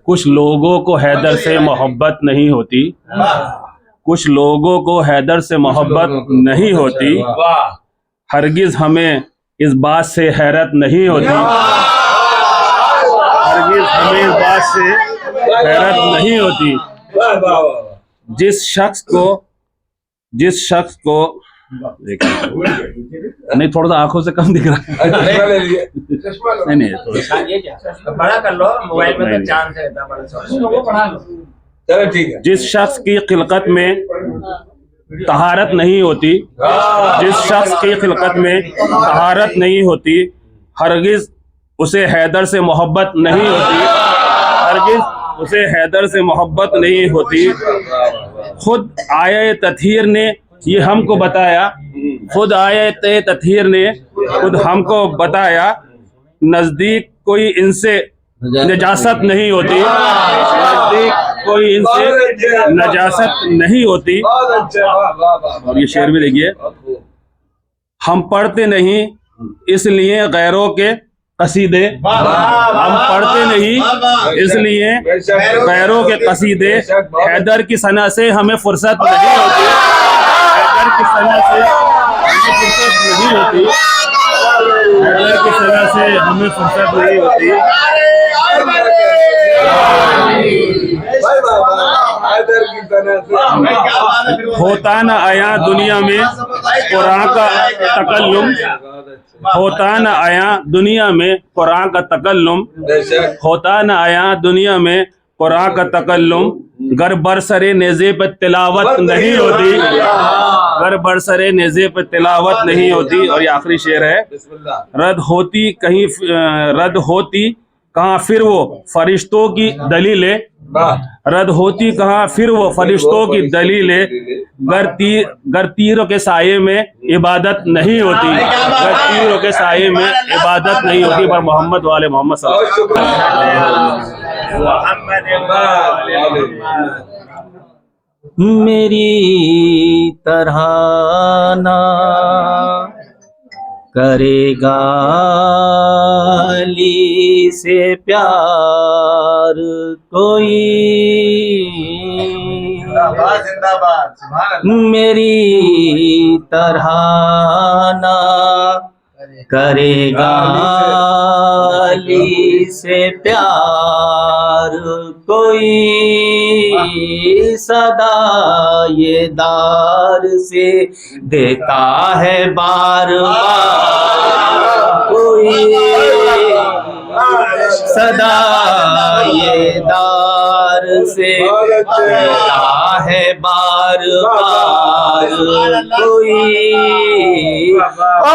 कुछ लोगों को हैदर से मोहब्बत नहीं होती, कुछ लोगों को हैदर से मोहब्बत नहीं होती, हरगिज हमें इस बात से हैरत नहीं होती, हरगिज हमें इस बात से हैरत नहीं होती। जिस शख्स को नहीं, थोड़ा सा आंखों से कम दिख रहा है। नहीं बड़ा कर लो, मोबाइल में तो चांस है, चलो ठीक है। जिस शख्स की खिलकत में तहारत नहीं होती, जिस शख्स की खिलकत में तहारत नहीं होती, हरगिज उसे हैदर से मोहब्बत नहीं होती, हरगिज उसे हैदर से मोहब्बत नहीं होती। खुद आया तथहीर ने ये हमको बताया, खुद आयत तथहीर ने खुद हमको बताया, नजदीक कोई इनसे नजासत नहीं होती, नजदीक कोई इनसे नजासत नहीं होती। और ये शेर भी देखिए, हम पढ़ते नहीं इसलिए गैरों के कसीदे, हम पढ़ते नहीं इसलिए गैरों के कसीदे, हैदर की सना से हमें फुर्सत नहीं होती, हैदर की सना से हमें फुर्सत नहीं होती, हैदर की सना से हमें फुर्सत नहीं होती। होता न आया दुनिया में कुरान का तकल्लुम, होता न आया दुनिया में कुरान का तकल्लुम, होता न आया दुनिया में कुरान का तकल्लुम, गर बरसरे नेज़े पे तिलावत नहीं होती, गर बरसरे नेज़े पे तिलावत नहीं होती। और ये आखिरी शेर है, रद्द होती कहीं रद्द होती कहाँ फिर वो फरिश्तों की दलीलें, रद्द होती कहाँ फिर वो फरिश्तों की दलीलें, गर तीरों के साये में इबादत नहीं होती, गर तीरों के साये में इबादत नहीं होती। पर मोहम्मद वाले मोहम्मद मेरी तरह ना करेगा अली से प्यार कोई, मेरी तरह ना करेगा अली से प्यार कोई, सदा ये दार से देता है बार बार कोई, सदा ये दार से देता है बार बार कोई।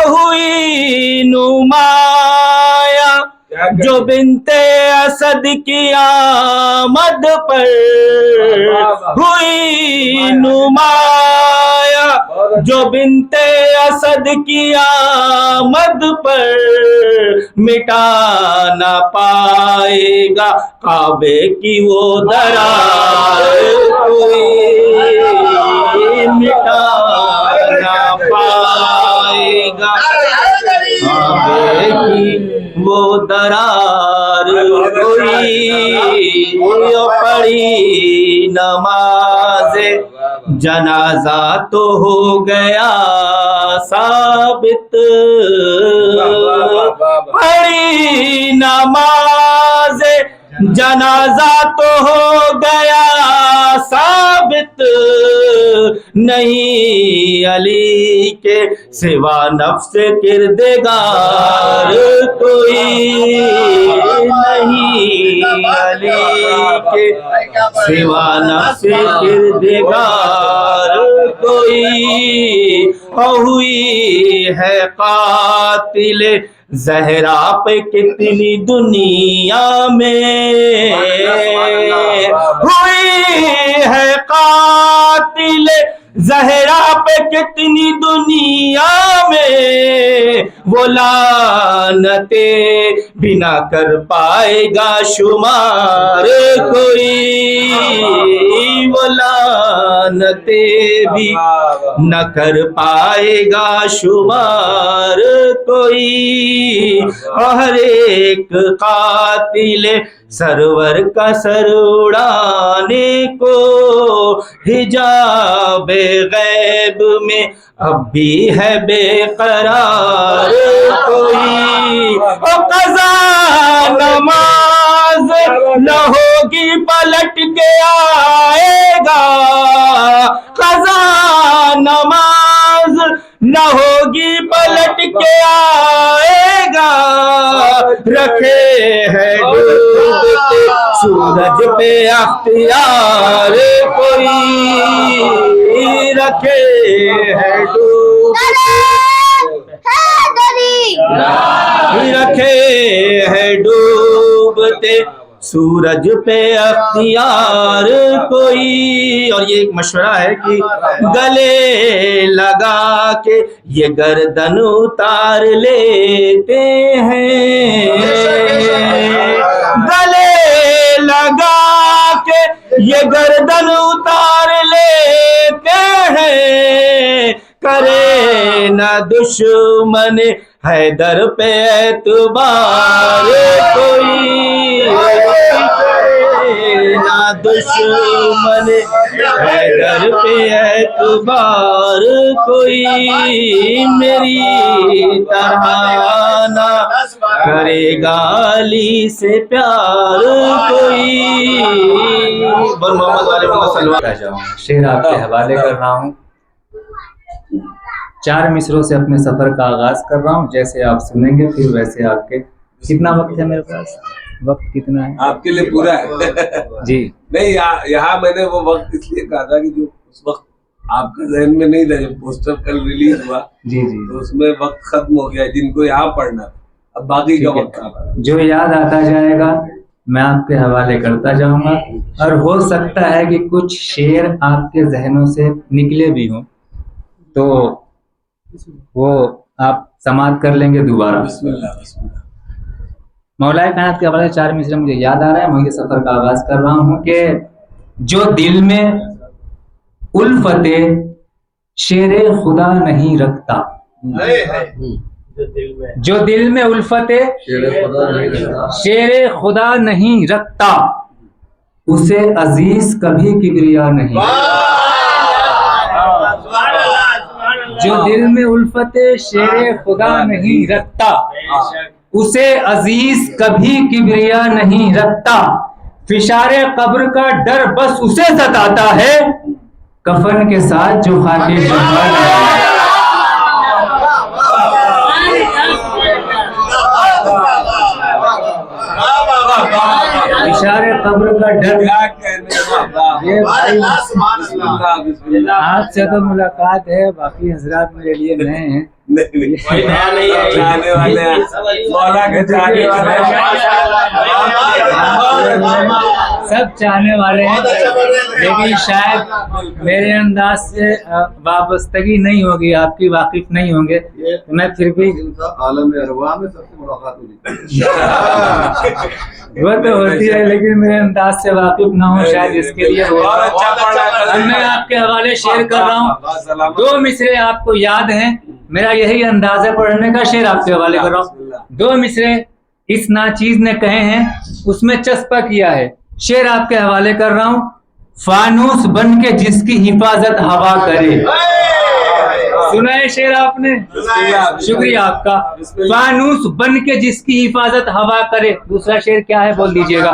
हुई नुमाया जो बिनते असद की आमद पर, हुई नुमाया जो बिनते असद की आमद पर, मिटा ना पाएगा काबे की वो दरार कोई, मिटा ना पाएगा काबे की वो दरार कोई। पढ़ी नमाज़े जनाजा तो हो गया साबित, पढ़ी नमाज़े जनाजा तो हो गया साबित, नहीं अली के सिवा नफ्स किरदेगार कोई, नहीं अली के सिवा नफ्स किरदेगार कोई। हुई है कातिल ज़हरा पे कितनी दुनिया में, हुई है कातिल ज़हरा पे कितनी दुनिया में, वो लानते बिना कर पाएगा शुमार कोई, वो लानते भी न कर पाएगा शुमार कोई। हर एक कातिल सरवर का सर उड़ाने को हिजाबे गैब में अब भी है बेकरार कोई। ओ कज़ा नमाज न होगी पलट के आएगा, कज़ा नमाज न होगी पलट के आएगा। रखे है डूबते सूरज पे अख्तियार कोई, रखे है रखे है डूबते सूरज पे अख्तियार कोई। और ये एक मशवरा है कि गले लगा के ये गर्दन उतार लेते हैं, गले लगा के ये गर्दन उतार लेते हैं। करे न दुश्मन हैदर पे एतबार कोई, करे न दुश्मन हैदर पे एतबार कोई। मेरी तरह ना करेगा अली से प्यार कोई। मोहम्मद वाले मोहम्मद शेर आपके हवाले कर रहा हूँ। 4 मिसरों से अपने सफर का आगाज कर रहा हूँ, जैसे आप सुनेंगे फिर वैसे आपके। कितना वक्त है मेरे पास? वक्त कितना है आपके लिए? पूरा है जी। नहीं, यहाँ मैंने वो वक्त इसलिए कहा था कि जो उस वक्त आपका जहन में नहीं था, जब पोस्टर कल रिलीज हुआ जी जी, तो उसमें वक्त खत्म हो गया जिनको यहाँ पढ़ना था, अब बाकी का वक्त आता। जो याद आता जाएगा मैं आपके हवाले करता जाऊंगा। और हो सकता है कि कुछ शेर आपके जहनों से निकले भी हों, तो वो आप समाप्त कर लेंगे दोबारा। बिस्मिल्लाह बिस्मिल्लाह। मौलाए कायनात के हवाले 4 मिसरे मुझे याद आ रहा है, मैं ये सफर का आगाज कर रहा हूँ कि जो दिल में उल्फते शेरे खुदा नहीं रखता, जो दिल में उल्फते शेरे खुदा नहीं रखता, उसे अजीज कभी किबरिया नहीं। जो दिल में उल्फते शेरे खुदा नहीं रखता, उसे अजीज कभी किबरिया नहीं रखता। फिशारे कब्र का डर बस उसे सताता है, कफन के साथ जो खाके इशारे कब्र का डर। ये भाई आपसे तो मुलाकात है, बाकी हजरात मेरे लिए नए हैं। चाहने वाले मौला के चाहने वाले सब चाहने वाले हैं, लेकिन शायद मेरे अंदाज से वाबस्तगी नहीं होगी, आपकी वाकिफ नहीं होंगे, तो मैं फिर भी आलम अरवाह में सबसे मुलाकात हुई वो तो होती है, लेकिन मेरे अंदाज से वाकिफ ना हो शायद, इसके लिए अब मैं आपके हवाले शेयर कर रहा हूँ। 2 मिसरे आपको याद हैं, मेरा यही अंदाज है पढ़ने का। शेर आपके हवाले कर रहा हूँ। 2 मिसरे इस नाचीज ने कहे हैं, उसमें चस्पा किया है। शेर आपके हवाले कर रहा हूँ। फानूस बन के जिसकी हिफाजत हवा करे। सुना है शेर आपने? शुक्रिया आपका। फानूस बन के जिसकी हिफाजत हवा करे। दूसरा शेर क्या है बोल दीजिएगा।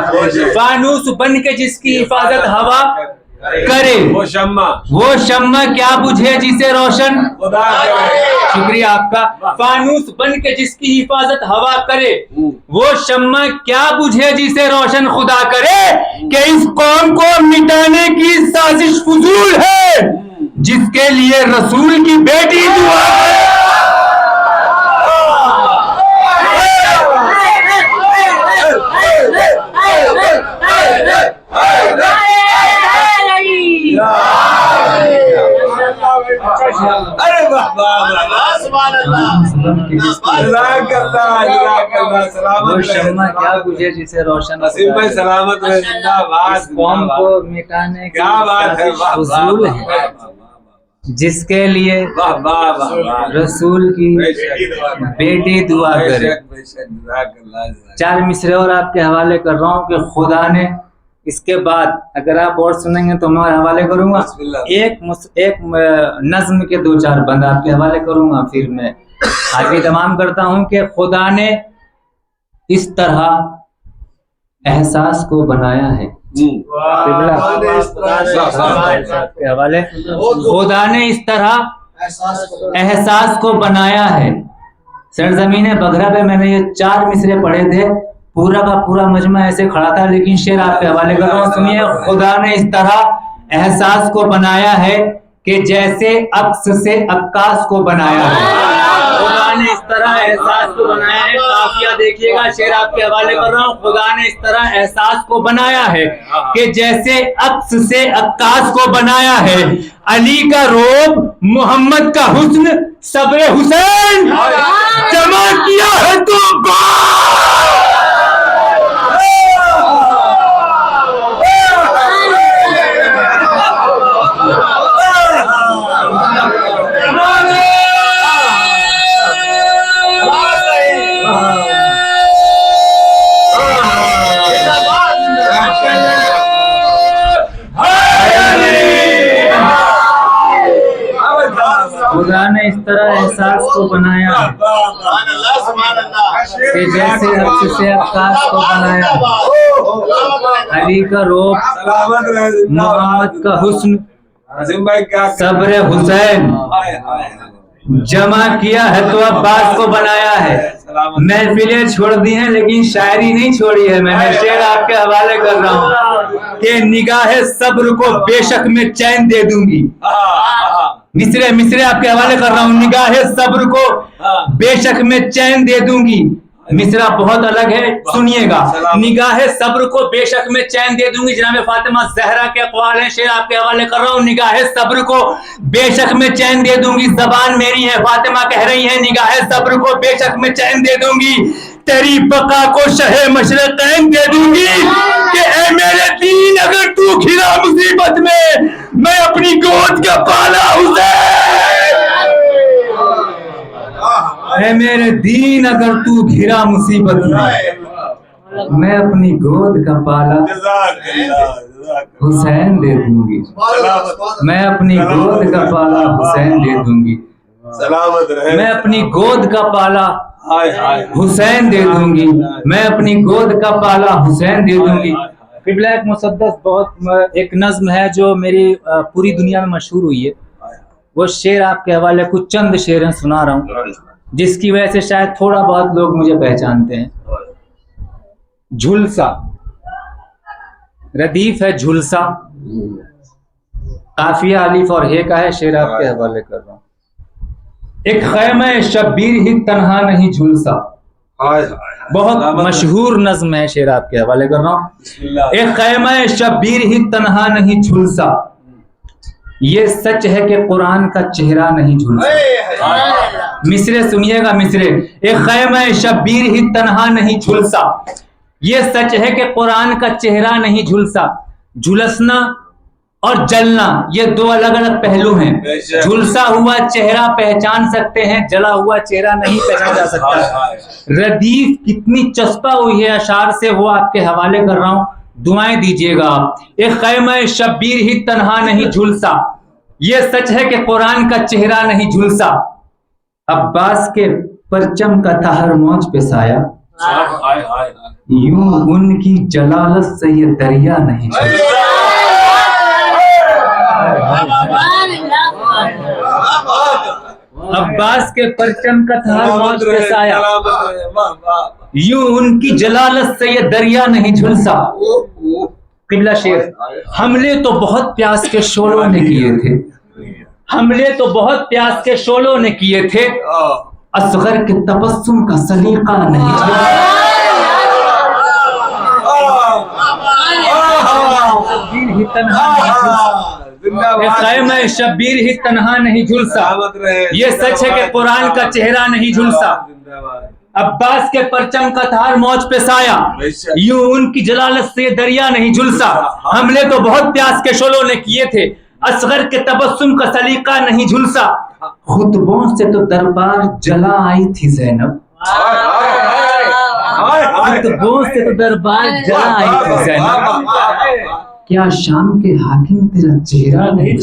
फानूस बन के जिसकी हिफाजत हवा करे, वो शम्मा क्या बुझे जिसे रोशन खुदा करे। शुक्रिया आपका। फानूस बन के जिसकी हिफाजत हवा करे, वो शम्मा क्या बुझे जिसे रोशन खुदा करे। कि इस कौम को मिटाने की साजिश फजूल है, जिसके लिए रसूल की बेटी दुआ करे। अरे वो शम्मा क्या बुझे जिसे रोशन नसीम भाई सलामत रहे, जिंदाबाद। कौम को मिटाने की क्या बात है, फजूल है, जिसके लिए वाह वाह वाह वाह रसूल की बेटी दुआ करे। बेशक बेशक जज़ाकल्लाह जज़ाकल्लाह। 4 मिसरे और आपके हवाले कर रहा हूँ कि खुदा ने, इसके बाद अगर आप और सुनेंगे तो मैं हवाले करूंगा। एक नज्म के 2-4 बंद आपके हवाले करूंगा, फिर मैं आगे तमाम करता हूँ कि खुदा ने इस तरह एहसास को बनाया है। आपके हवाले, खुदा ने इस तरह एहसास को बनाया है। सरजमीन बगरा पे मैंने ये 4 मिसरे पढ़े थे, पूरा का पूरा मजमा ऐसे खड़ा था, लेकिन शेर आपके हवाले कर रहा हूँ, सुनिए। खुदा ने इस तरह एहसास को बनाया है कि जैसे अक्स से अक्कास को बनाया है। खुदा ने इस तरह एहसास को बनाया है। काफिया देखिएगा, शेर आपके हवाले कर रहा हूँ। खुदा ने इस तरह एहसास को बनाया है कि जैसे अक्स से अक्कास को बनाया है। अली का रोब, मोहम्मद का हुस्न, सब्र हुसैन जमा किया है तो खुदा ने इस तरह एहसास को बनाया कि जैसे अक्स से अक्कास को बनाया। अली का रोब, मोहम्मद का हुस्न, सब्र हुसैन जमा किया है तो अब्बास को बनाया है। महफिलें छोड़ दी हैं लेकिन शायरी नहीं छोड़ी है मैंने। शेर आपके हवाले कर रहा हूँ कि निगाहे सब्र को बेशक में चैन दे दूंगी। मिसरे आपके हवाले कर रहा हूँ। निगाहे सब्र को बेशक में चैन दे दूंगी। मिसरा बहुत अलग है, सुनिएगा। निगाहे सब्र को बेशक में चैन दे दूंगी, जनाब फातिमा जहरा के अक़वाल हैं। शेर आपके हवाले कर रहा हूँ। निगाहे सब्र को बेशक में चैन दे दूंगी। ज़बान मेरी है, फातिमा कह रही है निगाहे सब्र को बेशक में चैन दे दूंगी। तेरी बका को शहे मशरक़ैन दे दूंगी कि ऐ मेरे दीन अगर तू घिरा मुसीबत में, मैं अपनी गोद का पाला हुसैन। ऐ मेरे दीन अगर तू घिरा मुसीबत में, मैं अपनी गोद का पाला हुसैन दे दूंगी। मैं अपनी गोद का पाला हुसैन दे दूंगी। मैं अपनी गोद का पाला हुसैन दे दूंगी। मैं अपनी गोद का पाला हुसैन दे दूंगी। क़िबला एक मुसद्दस बहुत एक नज्म है जो मेरी पूरी दुनिया में मशहूर हुई है। वो शेर आपके हवाले कुछ चंद शेर सुना रहा हूँ, जिसकी वजह से शायद थोड़ा बहुत लोग मुझे पहचानते हैं। झुलसा, रदीफ है झुलसा, काफिया अलीफ और हे का है। शेर आपके हवाले कर रहा हूँ। एक खैमा शब्बीर ही तन्हा नहीं झुलसा, बहुत मशहूर नज्म है। शेर आपके हवाले कर रहा हूँ। एक खैमा शब्बीर ही तन्हा नहीं झुलसा, ये सच है कि कुरान का चेहरा नहीं झुलसा। मिसरे सुनिएगा, मिसरे। एक खैमा शब्बीर ही तन्हा नहीं झुलसा, ये सच है कि कुरान का चेहरा नहीं झुलसा। झुलसना और जलना ये 2 अलग अलग पहलू हैं। झुलसा हुआ चेहरा पहचान सकते हैं, जला हुआ चेहरा नहीं पहचाना जा सकता। रदीफ कितनी चस्पा हुई है अशार से, वो आपके हवाले कर रहा हूं, दुआएं दीजिएगा। एक खैमा शब्बीर ही तन्हा नहीं झुलसा, ये सच है कि कुरान का चेहरा नहीं झुलसा। अब्बास के परचम का था हर मौज पे साया, यूं उनकी जलालत से ये दरिया नहीं झुलसा। अब्बास के परचम का था हर मौज पे साया, यूं उनकी जलालत से ये दरिया नहीं झुलसा। क़िबला शेर, हमले तो बहुत प्यास के शोलों ने किए थे, हमले तो बहुत प्यास के शोलों ने किए थे, असगर के तबस्सुम का सलीका नहीं झुलसा। शब्बीर ही तन्हा नहीं झुलसा, ये सच है कि कुरान का चेहरा नहीं झुलसा। अब्बास के परचम का थार मौज पे साया, यूं उनकी जलालत से दरिया नहीं झुलसा। हमले तो बहुत प्यास के शोलों ने किए थे, असगर के तबस्सुम का सलीका नहीं झुलसा, खुतबों से तो दरबार जला आई थी ज़ैनब, खुतबों से तो दरबार जला आई थी ज़ैनब, क्या शाम के हाकिम तेरा चेहरा नहीं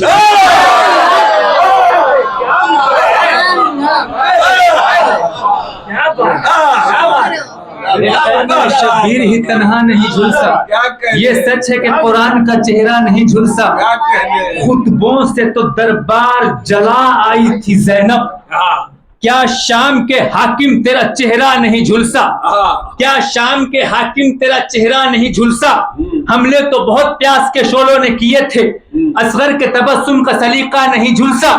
शबीर ही तन्हा नहीं झुलसा, ये सच है कि कुरान का चेहरा नहीं झुलसा, खुतबों से तो दरबार जला आई थी ज़ैनब, क्या शाम के हाकिम तेरा चेहरा नहीं झुलसा, क्या शाम के हाकिम तेरा चेहरा नहीं झुलसा, हमले तो बहुत प्यास के शोलों ने किए थे, असगर के तबस्सुम का सलीका नहीं झुलसा,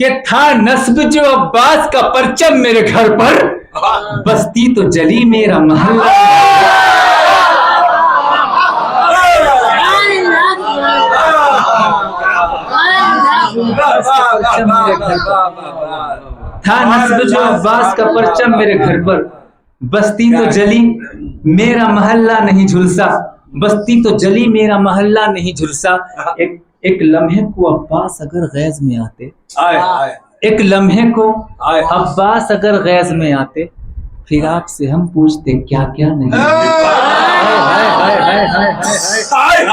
कि था नस्ब जो अब्बास का परचम मेरे घर पर, बस्ती तो जली मेरा महल्ला। था नस्ब जो अब्बास का परचम मेरे घर पर, बस्ती तो जली मेरा महल्ला नहीं झुलसा, बस्ती तो जली मेरा महल्ला नहीं झुलसा। एक लम्हे को अब्बास अगर गैज में आते, एक लम्हे को अब्बास अगर गैज में आते, फिर आपसे हम पूछते क्या क्या नहीं।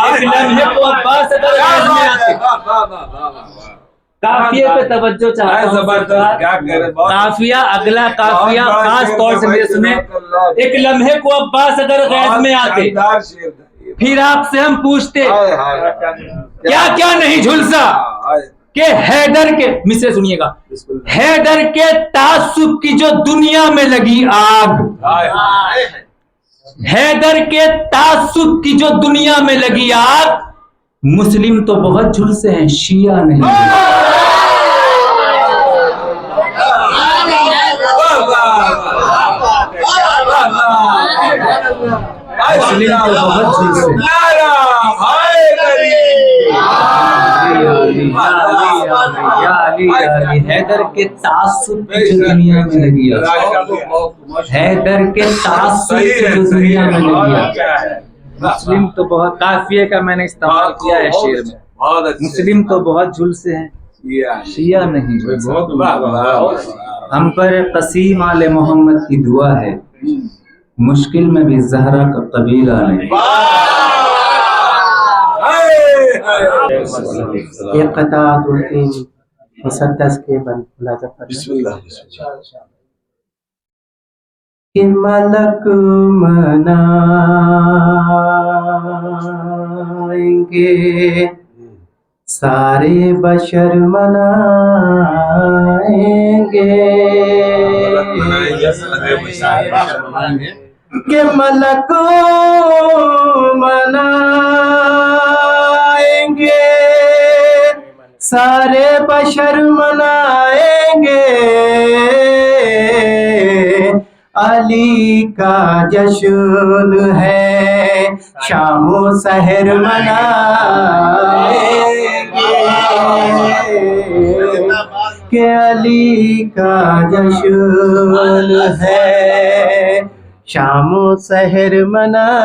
एक लम्हे को अब्बास अगर गैज में आते, काफिया पे तवज्जो चाहता हूं, काफिया अगला काफिया खास तौर से मेरे सुने। एक लम्हे को अब्बास अगर गैज में आते, फिर आपसे हम पूछते क्या क्या नहीं झुलसा, के हैदर के मिसरे सुनिएगा, हैदर के तासुब की जो दुनिया में लगी आग, हैदर के तासुब की जो दुनिया में लगी आग, मुस्लिम तो बहुत झुलसे हैं, शिया नहीं। मुस्लिम तो बहुत झुलसे, हैदर के तासुब की जो दुनिया में लगी आग, हैदर के तासुब की जो दुनिया में लगी आग, मुस्लिम तो बहुत, काफिये का मैंने इस्तेमाल किया है शेर में, मुस्लिम तो बहुत झुलसे हैं, शिया नहीं झुलसे। हम पर कसीम आले मोहम्मद की दुआ है, मुश्किल में भी ज़हरा का कबीला नहीं। एक क़ताअत उर्दू मुसद्दस के बंद मुलाज़ा कि मलक मनाएंगे, सारे बशर मनाएंगे, कि मलक मनाएंगे, सारे बशर मनाएंगे, अली का जश्न है शामो सहर मनाएंगे, कि अली का जश्न है शामो सहर मनाएंगे।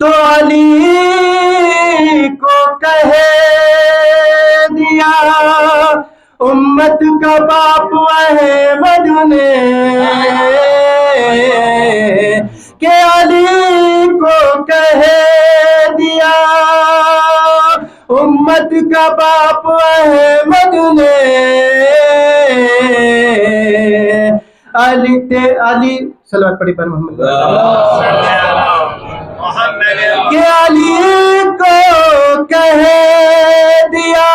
तो अली को कह दिया उम्मत का बाप अहमद ने, कि अली को कह दिया उम्मत का बाप अहमद ने, अली सल्लल्लाहु अलैहि मोहम्मद के अली को कह दिया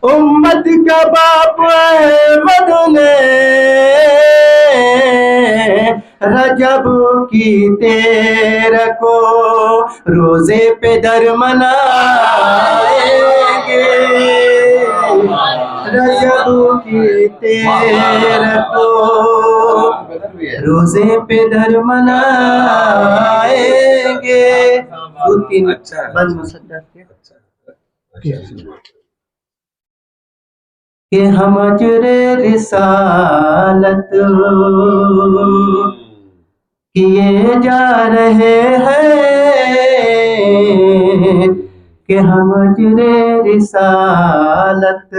उम्मत का बाप अहमद ने, रजब की 13 को रोजे पे दर मनाएंगे, रजब की 13 को रोजे पे दर मनाएंगे। 2-3 बंद मुसद्दस के हम अजरे रिसालत किए जा रहे हैं कि हम अजरे रिसालत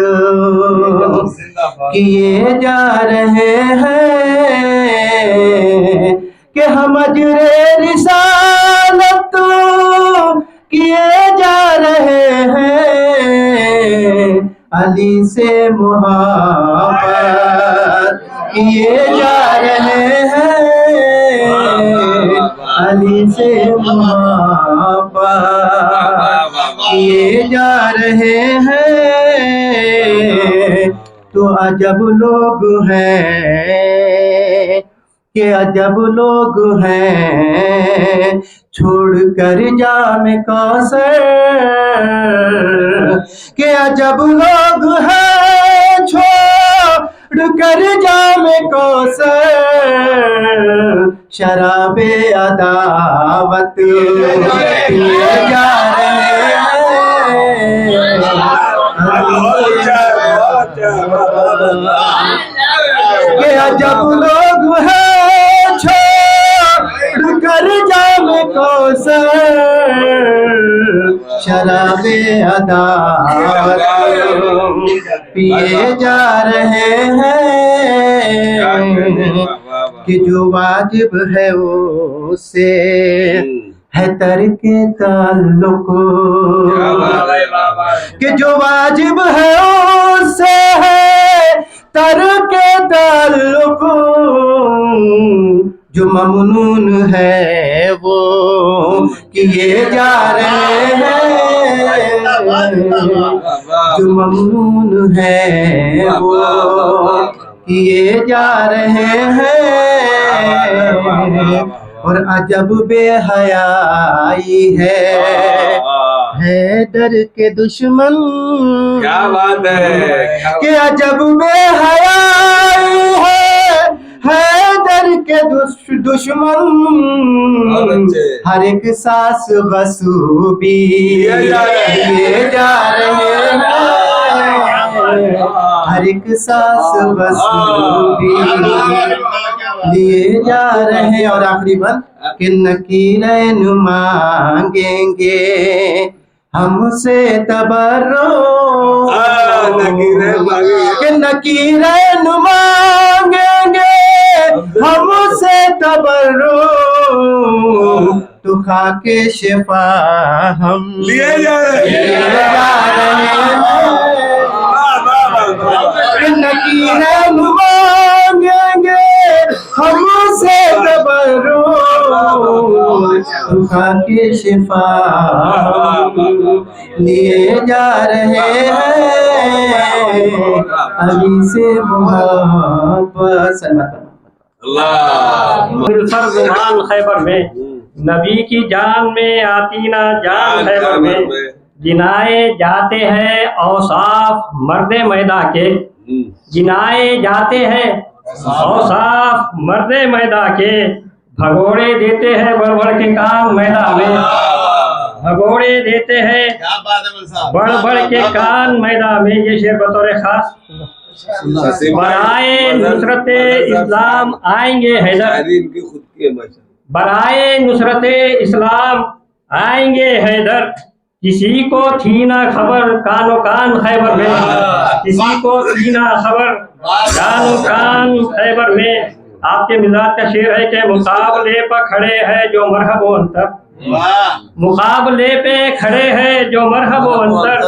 किए जा रहे हैं कि हम अजरे रिसालत किए जा रहे हैं अली से मोहब्बत किए जा रहे हैं अली से मोहब्बत किए जा रहे हैं तो अजब लोग हैं कि अजब लोग हैं छोड़कर जामे कौसर कि अजब लोग हैं छोड़कर जामे कौसर शराबे अदावत पिए जा रहे कि अजब लोग हैं छोड़कर जामे कौसर शराबे अदावत पिए जा रहे हैं कि जो वाजिब है उससे है तरके ताल्लुक कि जो वाजिब है उससे है तरके ताल्लुक जो ममनून है वो किए जा रहे हैं जो ममनून है वो किए जा रहे हैं और अजब बेहयाई है दर के दुश्मन क्या बात है कि अजब बेहयाई है दर के दुश्मन हर एक सांस वसूबी किए जा रहे हैं हर एक सांस वसूबी लिए जा रहे हैं और आखिरी बात कि नकीरैन मांगेंगे हमसे तबर्रो कि नकीरैन मांगेंगे हमसे तबर्रो तो खाके शिफा हम लिए जा रहे हैं नकीरैन मांगेंगे हमसे तबर्रो तो खाके शिफा लिए जा रहे हैं अली से मोहब्बत गुमान खैबर में नबी की जान में आती ना जान खैबर में गिनाए जाते हैं औसाफ मर्दे मैदा के गिनाए जाते हैं औसाफ मर्दे मैदा के भगोड़े देते हैं बढ़ बढ़ के काम मैदा में भगोड़े देते हैं बढ़ बढ़ के कान मैदा में ये शेर बतौर खास बराए नुसरत इस्लाम आएंगे हैदर बराए नुसरत इस्लाम आएंगे हैदर किसी को थी ना खबर कानो कान खैबर में किसी को थी ना खबर कानो कान खैबर में आपके मिजाज का शेर है कि मुकाबले पर खड़े हैं जो मरहब अंतर मुकाबले पे खड़े हैं जो मरहब अंतर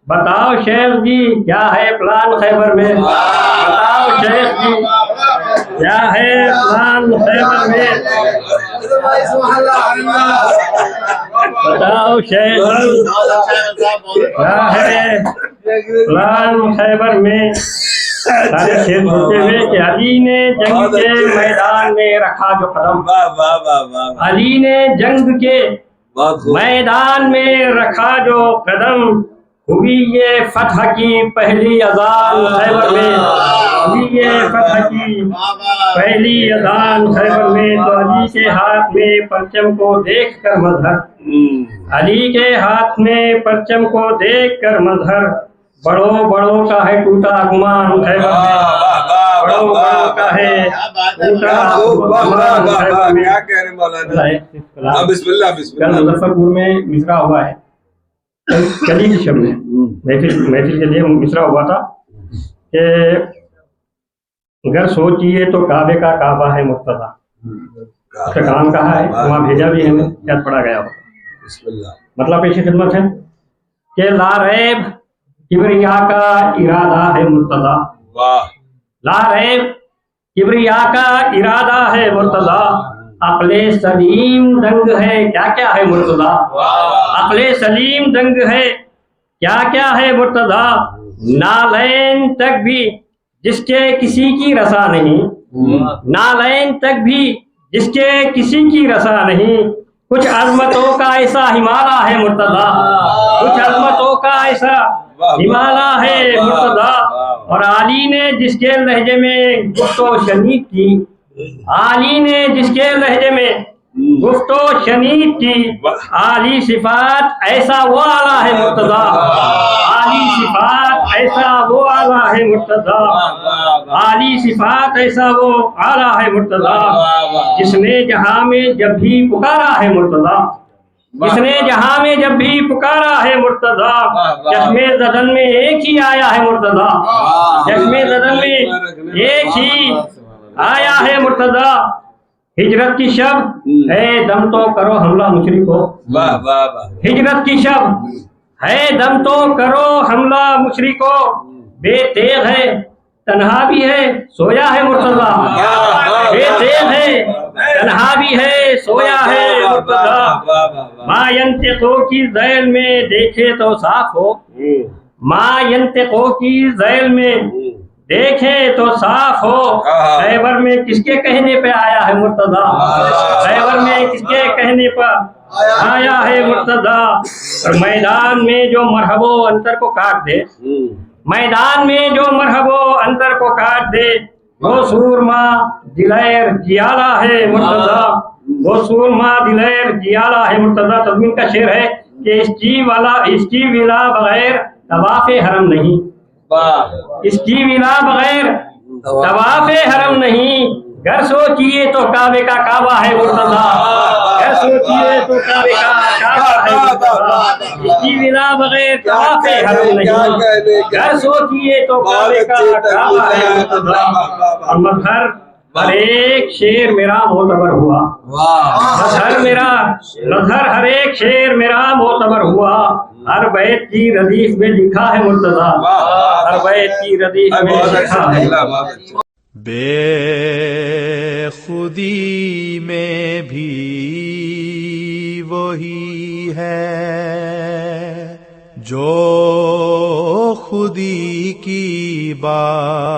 बताओ शेख जी क्या है प्लान खैबर में बताओ शेख जी क्या है प्लान खैबर में बताओ शेख जी क्या है प्लान खैबर में सारे शेर बोलते हुए कि अली ने जंग के मैदान में रखा जो कदम अली ने जंग के मैदान में रखा जो कदम हुई ये फतह की पहली अजान खैबर में हुई ये फतह की पहली अजान खैबर में तो अली के हाथ में परचम को देख कर मजहर अली के हाथ में परचम को देख कर मजहर बड़ों बड़ों का है टूटा गुमान खैबर में बड़ों बड़ों का है ऊँचा आसमान खैबर में। क्या कह रहे मौलाना? हाँ, बिस्मिल्लाह कल बिस्मिल्लाह। मुजफ्फरपुर में मिसरा हुआ है, कल की शब में महफिल के लिए मिसरा हुआ था कि अगर सोचिए तो काबे का काबा है मुर्तजा। उसका काम कहा है, वहाँ भेजा भी है, हमें याद पड़ा गया हो। बिस्मिल्लाह। मतलब पेश खिदमत है कि ला रैब किबरिया का इरादा है मुर्तजा। वाह। ला रैब किबरिया का इरादा है मुर्तजा। अक्ले सलीम दंग है, क्या क्या है मुर्तजा। अक्ले सलीम दंग है, क्या क्या है मुर्तजा। नालैन तक भी जिसके किसी की रसा नहीं, नालैन तक भी जिसके किसी की रसा नहीं। कुछ अजमतों का ऐसा हिमालय है मुर्तजा, कुछ अजमतों का ऐसा हिमालय है मुर्तजा। और आली ने जिसके लहजे में गुफ्तो शनीद की, आली ने जिसके लहजे में गुफ्तो शनीद की। आली सिफात ऐसा वो आला है मुर्तजा, आली सिफात ऐसा वो आला है मुर्तजा। आली सिफात ऐसा वो आला है मुर्तजा। जिसने जहां में जब भी पुकारा है मुर्तजा, जिसने जहां में जब भी पुकारा है मुर्तजा। चश्मे ज़दन में एक ही आया है मुर्तजा, चश्मे ज़दन में एक ही आया है मुर्तजा। हिजरत की शब है दम तो करो हमला मुशरिको, वाह वाह वाह। हिजरत की शब है दम तो करो हमला मुशरिको। बेतेग है तन्हा भी है सोया है मुर्तजा, बेतेग है तन्हा भी है सोया है मुर्तजा। माँ यंतिको की ज़ैल में देखे तो साफ हो, माँ यंतिको की ज़ैल में देखे तो साफ हो। खैबर में किसके कहने पे आया है मुर्तजा, खैबर में किसके कहने पर आया है मुर्तजा। और मैदान में जो मरहबो अंतर को काट दे, मैदान में जो मरहबो अंतर को काट दे। वो सूरमा दिलैर जियाला है मुर्तजा, वो सूरमा दिलैर जियाला है मुर्तजा। तज़मीन का शेर है कि इसकी विला बगैर तवाफ़े हरम नहीं, इसकी विला बगैर तवाफ़े हरम नहीं। घर सोचिए तो काबे का काबा है मुर्तजा, घर सोचिए तो काबे का काबा है मुर्तजा। इसकी विला बगैर तवाफ़े हरम नहीं, घर सोचिए तो काबे का काबा है मुर्तजा। और मजहर हर एक शेर मेरा मोतबर हुआ, मजहर हर एक शेर मेरा मोतबर हुआ। हर बैत की रदीफ में लिखा है मुर्तजा, हर बैत की रदीफ में लिखा है। बेखुदी में भी वही है जो खुदी की बात